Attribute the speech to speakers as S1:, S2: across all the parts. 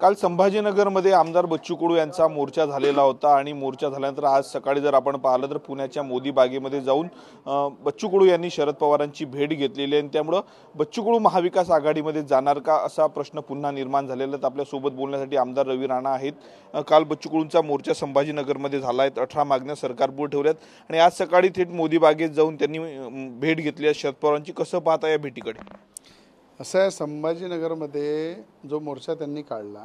S1: काल संभाजीनगरमध्ये आमदार बच्चू कडू यांचा मोर्चा झालेला होता आणि मोर्चा झाल्यानंतर आज सकाळी जर आपण पाहिलं तर पुण्याच्या मोदी बागेमध्ये जाऊन बच्चू कडू यांनी शरद पवारांची भेट घेतलेली आहे आणि त्यामुळे बच्चू कडू महाविकास आघाडीमध्ये जाणार का असा प्रश्न पुन्हा निर्माण झालेला आहे। आपल्या सोबत बोलण्यासाठी आमदार रवी राणा आहेत। काल बच्चू कडूंचा मोर्चा संभाजीनगरमध्ये झाला आहे। 18 मागण्या सरकारपुढे ठेवल्यात आणि आज सकाळी थेट मोदी बागेत जाऊन त्यांनी भेट घेतली आहे शरद पवारांची। कसं पाहता या भेटीकडे?
S2: असं आहे, संभाजीनगरमध्ये जो मोर्चा त्यांनी काढला,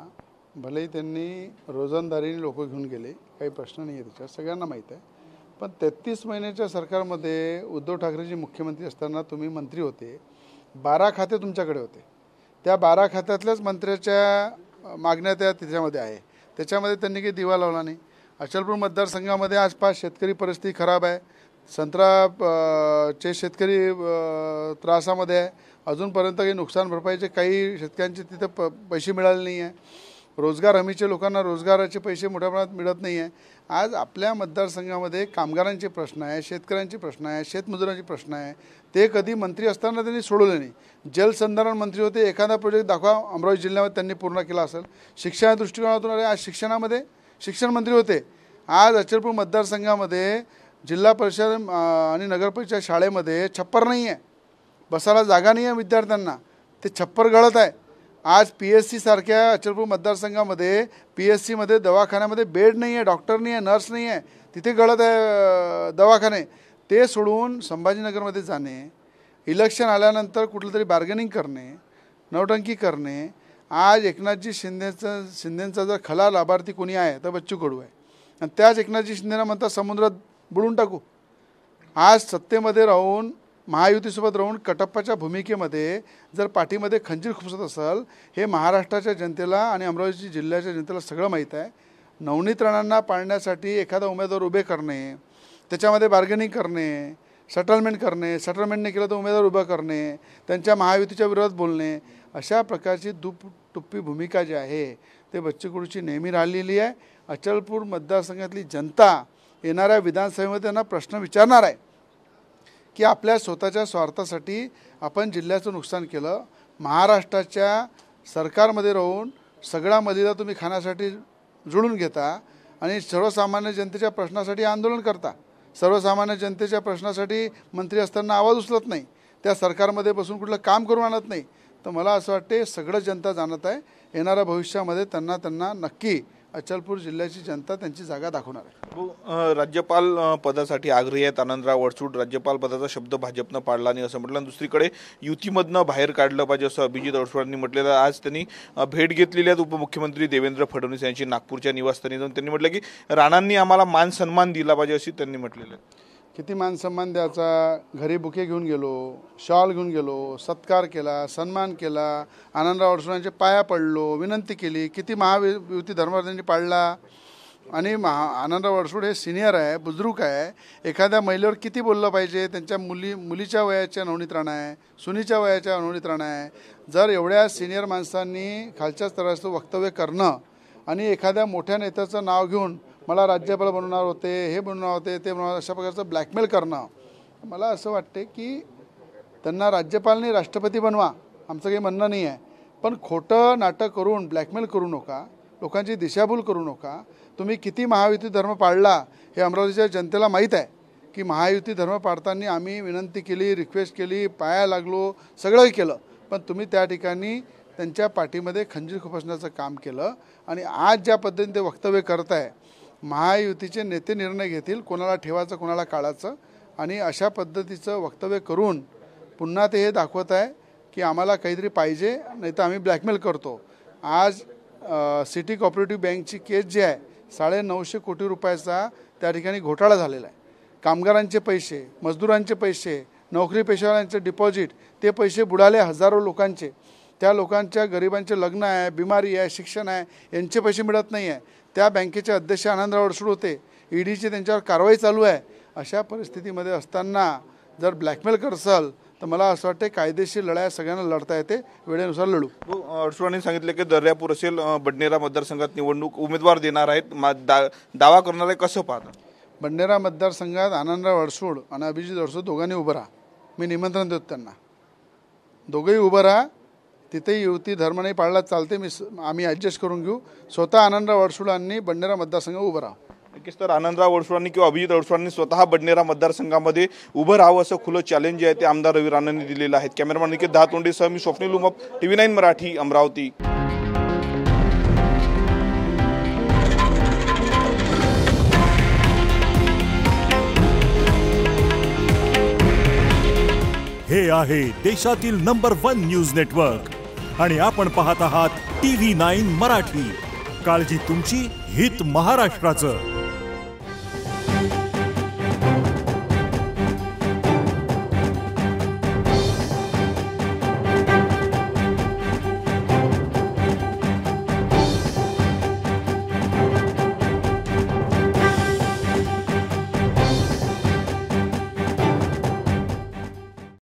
S2: भलेही त्यांनी रोजंदारीने लोक घेऊन गेले, काही प्रश्न नाही आहे त्याच्यात, सगळ्यांना माहीत आहे। पण 33 महिन्याच्या सरकारमध्ये उद्धव ठाकरेजी मुख्यमंत्री असताना तुम्ही मंत्री होते, 12 खाते तुमच्याकडे होते। त्या 12 खात्यातल्याच मंत्र्याच्या मागण्या त्याच्यामध्ये आहे। त्याच्यामध्ये त्यांनी काही दिवा लावला नाही। अचलपूर मतदारसंघामध्ये आसपास शेतकरी परिस्थिती खराब आहे। संत्रा शेतकरी त्रासामध्ये आहे। अजूनपर्यंत काही नुकसान भरपाईचे काही शेतकऱ्यांचे तिथे पैसे मिळाले नाही आहे। रोजगार हमीचे लोकांना रोजगाराचे पैसे मोठ्या प्रमाणात मिळत नाही आहे। आज आपल्या मतदारसंघामध्ये कामगारांचे प्रश्न आहे, शेतकऱ्यांचे प्रश्न आहे, शेतमजुरांचे प्रश्न आहे। ते कधी मंत्री असताना त्यांनी सोडवले नाही। जलसंधारण मंत्री होते, एखादा प्रोजेक्ट दाखवा अमरावती जिल्ह्यामध्ये त्यांनी पूर्ण केला असेल। शिक्षण दृष्टिकोनातून आज शिक्षणामध्ये शिक्षण मंत्री होते। आज अचलपूर मतदारसंघामध्ये जिल्हा परिषद आणि नगरपरिषद शाळेमध्ये छप्पर नाही आहे, बसायला जागा नाही आहे विद्यार्थ्यांना, ते छप्पर गळत आहे। आज PSC सारख्या अचलपूर मतदारसंघामध्ये PSCमध्ये दवाखान्यामध्ये बेड नाही आहे, डॉक्टर नाही आहे, नर्स नाही आहे, तिथे गळत आहे दवाखाने। ते सोडून संभाजीनगरमध्ये जाणे, इलेक्शन आल्यानंतर कुठलं तरी बार्गेनिंग करणे, नौटंकी करणे। आज एकनाथजी शिंदेंचा जर खरा लाभार्थी कोणी आहे तर बच्चू कडू आहे आणि त्याच एकनाथजी शिंदेंना म्हणतात समुद्रात बुडून टाकू। आज सत्तेमध्ये राहून महायुतीसोबत राहून कटप्पाच्या भूमिकेमध्ये जर पाठीमध्ये खंजीर खुपसत असेल, हे महाराष्ट्राच्या जनतेला आणि अमरावती जिल्ह्याच्या जनतेला सगळं माहीत आहे। नवनीत राणांना पाळण्यासाठी एखादा उमेदवार उभे करणे, त्याच्यामध्ये बार्गेनिंग करणे, सेटलमेंट करणे, सेटलमेंट नाही केलं तर उमेदवार उभं करणे, त्यांच्या महायुतीच्या विरोधात बोलणे, अशा प्रकारची दुपटुप्पी भूमिका जी आहे ते बच्चू कडूची नेहमी राहिलेली आहे। अचलपूर मतदारसंघातली जनता येणाऱ्या विधानसभेमध्ये त्यांना प्रश्न विचारणार आहे की आपल्या स्वतःच्या स्वार्थासाठी आपण जिल्ह्याचं नुकसान केलं। महाराष्ट्राच्या सरकारमध्ये राहून सगळ्या मलिदा तुम्ही खाण्यासाठी जुळून घेता आणि सर्वसामान्य जनतेच्या प्रश्नासाठी आंदोलन करता। सर्वसामान्य जनतेच्या प्रश्नासाठी मंत्री असताना आवाज उचलत नाही, त्या सरकारमध्ये बसून कुठलं काम करून आणत नाही। तर मला असं वाटते सगळं जनता जाणत आहे, येणाऱ्या भविष्यामध्ये त्यांना नक्की अचलपूर जिल्ह्याची जनता त्यांची जागा दाखवणार आहे।
S1: राज्यपाल पदासाठी आग्रही आहेत आनंदराव अडसूळ। राज्यपाल पदाचा शब्द भाजपनं पाडला नाही असं म्हटलं। दुसरीकडे युतीमधनं बाहेर काढलं पाहिजे असं अभिजित अडसूळांनी म्हटलेलं। आज त्यांनी भेट घेतलेली आहे उपमुख्यमंत्री देवेंद्र फडणवीस यांची नागपूरच्या निवासस्थानी जाऊन त्यांनी म्हटलं की राणांनी आम्हाला मान सन्मान दिला पाहिजे अशी त्यांनी म्हटलेलं आहे।
S2: किती मान सन्मान द्यायचा? घरी बुके घेऊन गेलो, शॉल घेऊन गेलो, सत्कार केला, सन्मान केला, आनंदराव अडसूळांचे पाया पडलो, विनंती केली। किती महायुती धर्मवर्धांनी पाळला? आणि आनंदराव अडसूळ हे सिनियर आहे, बुजुर्ग आहे। एखाद्या महिलेवर किती बोललं पाहिजे? त्यांच्या मुलीच्या वयाच्या नवनीत राणा आहे, सुनीच्या वयाच्या नवनीत राणा आहे। जर एवढ्या सिनियर माणसांनी खालच्या स्तराचं वक्तव्य करणं आणि एखाद्या मोठ्या नेत्याचं नाव घेऊन मला राज्यपाल बनवणार होते, हे बनवणार होते, ते बनवणार, अशा प्रकारचं ब्लॅकमेल करणं, मला असं वाटते की त्यांना राज्यपाल नाही राष्ट्रपती बनवा, आमचं काही म्हणणं नाही आहे। पण खोटं नाटक करून ब्लॅकमेल करू नका, लोकांची दिशाभूल करू नका। तुम्ही किती महायुती धर्म पाळला हे अमरावतीच्या जनतेला माहीत आहे की महायुती धर्म पाळताना आम्ही विनंती केली, रिक्वेस्ट केली, पाया लागलो, सगळं केलं, पण तुम्ही त्या ठिकाणी त्यांच्या पाठीमध्ये खंजीर खुपसण्याचं काम केलं। आणि आज ज्या पद्धतीने ते वक्तव्य करत आहे, महायुतीचे नेते निर्णय घेतील कोणाला ठेवायचं कोणाला काढायचं, आणि अशा पद्धतीचं वक्तव्य करून पुन्हा ते हे दाखवत आहे की आम्हाला काहीतरी पाहिजे, नाही तर आम्ही ब्लॅकमेल करतो। आज सिटी कोऑपरेटिव्ह बँकची केस जी आहे, 950 कोटी रुपयाचा त्या ठिकाणी घोटाळा झालेला आहे। कामगारांचे पैसे, मजदूरांचे पैसे, नोकरी पेशावाल्यांचे डिपॉझिट, ते पैसे बुडाले हजारो लोकांचे। त्या लोकांच्या गरिबांचे लग्न आहे, बिमारी आहे, शिक्षण आहे, यांचे पैसे मिळत नाही आहे। त्या बँकेचे अध्यक्ष आनंदराव अडसूळ होते, ईडीची त्यांच्यावर कारवाई चालू आहे। अशा परिस्थितीमध्ये असताना जर ब्लॅकमेल करसाल तर मला असं वाटतं कायदेशीर लढाई सगळ्यांना लढता येते, वेळेनुसार लढू।
S1: अडसूळांनी सांगितलं की दर्यापूर असेल बडनेरा मतदारसंघात निवडणूक उमेदवार देणार आहेत, दावा करणार आहे, कसं पाहता?
S2: बडनेरा मतदारसंघात आनंदराव अडसूळ आणि अभिजित अडसूळ दोघांनी उभं राहा, मी निमंत्रण देतो त्यांना, दोघंही उभं राहा। तिथे युती धर्म नाही पाळला चालते, आम्ही ॲडजस्ट करून घेऊ. स्वतः आनंदराव अडसुळांनी बडनेरा मतदारसंघ उभं राहा.
S1: नक्कीच. तर आनंदराव अडसुळांनी किंवा अभिजित अडसुळांनी स्वतः बडनेरा मतदारसंघामध्ये उभं राहावं असं खुलं चॅलेंज आहे ते आमदार रवी राणांनी दिलेलं आहे. कॅमेरामॅन निकेत दहातोंडेसह मी स्वप्नील उमप, TV9 मराठी, अमरावती.
S3: हे आहे देशातील नंबर 1 न्यूज नेटवर्क आणि आपण पाहत आहात TV9 मराठी. काळजी तुमची, हित महाराष्ट्राचं.